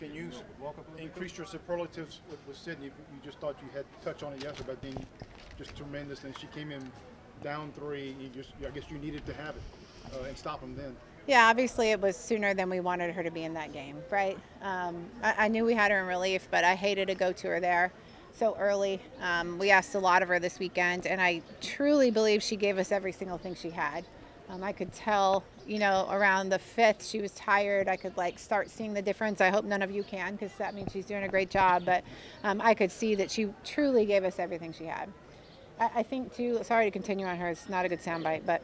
Can you increase your superlatives with Sydney? You just thought you had touch on it yesterday, but being just tremendous, and she came in down 3. I guess you needed to have it and stop them then. Yeah, obviously it was sooner than we wanted her to be in that game, right? I knew we had her in relief, but I hated to go to her there so early. We asked a lot of her this weekend, and I truly believe she gave us every single thing she had. I could tell, around the 5th she was tired. I could start seeing the difference. I hope none of you can, because that means she's doing a great job. But I could see that she truly gave us everything she had. I think too, sorry to continue on her, it's not a good soundbite, but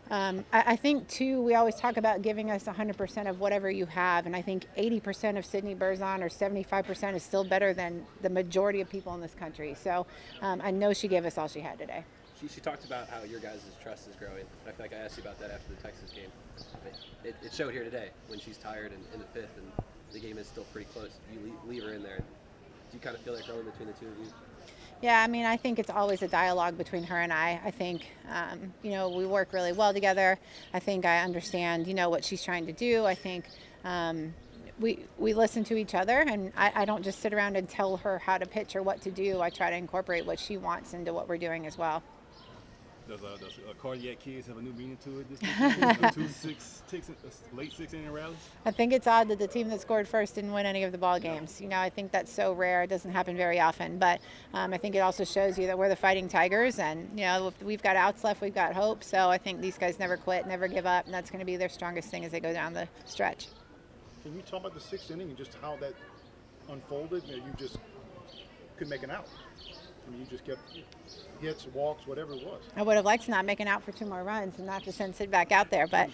I think too, we always talk about giving us 100% of whatever you have, and I think 80% of Sydney Berzon or 75% is still better than the majority of people in this country. So I know she gave us all she had today. She talked about how your guys' trust is growing. I feel like I asked you about that after the Texas game. It showed here today when she's tired and in the 5th and the game is still pretty close. You leave her in there. Do you kind of feel that growing between the two of you? Yeah, I mean, I think it's always a dialogue between her and I. I think, we work really well together. I think I understand, what she's trying to do. I think we listen to each other, and I don't just sit around and tell her how to pitch or what to do. I try to incorporate what she wants into what we're doing as well. Does cardiac kids have a new meaning to it this weekend? Late 6-inning rallies? I think it's odd that the team that scored first didn't win any of the ball games. I think that's so rare. It doesn't happen very often. But I think it also shows you that we're the Fighting Tigers, and if we've got outs left, we've got hope. So I think these guys never quit, never give up, and that's going to be their strongest thing as they go down the stretch. Can you talk about the 6th inning and just how that unfolded? You just could make an out. You just kept hits, walks, whatever it was. I would have liked to not make an out for 2 more runs and not to send Sid back out there. But,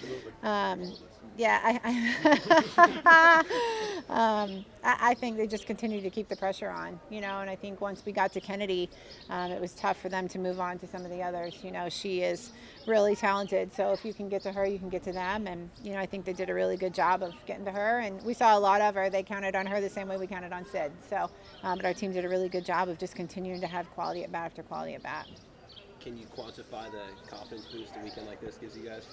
I think they just continue to keep the pressure on, and I think once we got to Kennedy, it was tough for them to move on to some of the others. She is really talented, so if you can get to her, you can get to them. And, I think they did a really good job of getting to her, and we saw a lot of her. They counted on her the same way we counted on Sid. So, but our team did a really good job of just continuing to have quality at bat after quality at bat. Can you quantify the confidence boost a weekend like this gives you guys?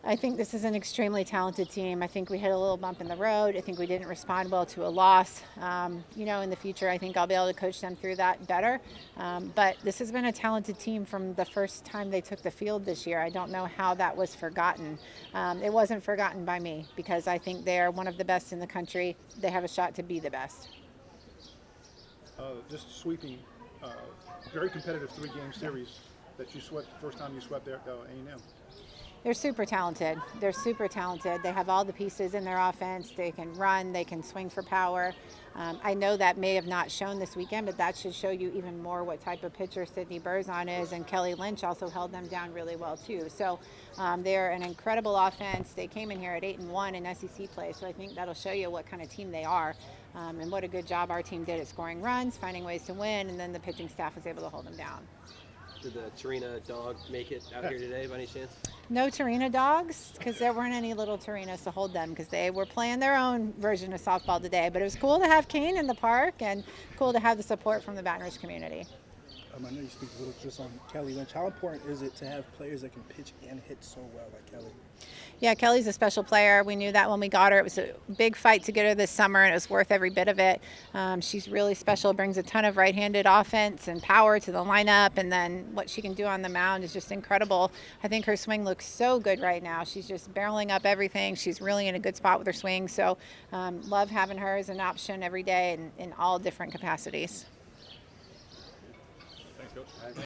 I think this is an extremely talented team. I think we hit a little bump in the road. I think we didn't respond well to a loss. In the future, I think I'll be able to coach them through that better. But this has been a talented team from the first time they took the field this year. I don't know how that was forgotten. It wasn't forgotten by me, because I think they are one of the best in the country. They have a shot to be the best. Just sweeping, very competitive 3-game series that you swept the first time you swept there at A&M. They're super talented. They have all the pieces in their offense. They can run. They can swing for power. I know that may have not shown this weekend, but that should show you even more what type of pitcher Sydney Berzon is. And Kelly Lynch also held them down really well, too. So they're an incredible offense. They came in here at 8-1 in SEC play, so I think that'll show you what kind of team they are. And what a good job our team did at scoring runs, finding ways to win, and then the pitching staff was able to hold them down. Did the Tarina dog make it out here today by any chance? No Tarina dogs, because there weren't any little Tarinas to hold them, because they were playing their own version of softball today. But it was cool to have Kane in the park, and cool to have the support from the Baton Rouge community. I know you speak a little just on Kelly Lynch. How important is it to have players that can pitch and hit so well like Kelly? Yeah, Kelly's a special player. We knew that when we got her. It was a big fight to get her this summer, and it was worth every bit of it. She's really special, brings a ton of right-handed offense and power to the lineup, and then what she can do on the mound is just incredible. I think her swing looks so good right now. She's just barreling up everything. She's really in a good spot with her swing, so love having her as an option every day in all different capacities. Thanks, Coach.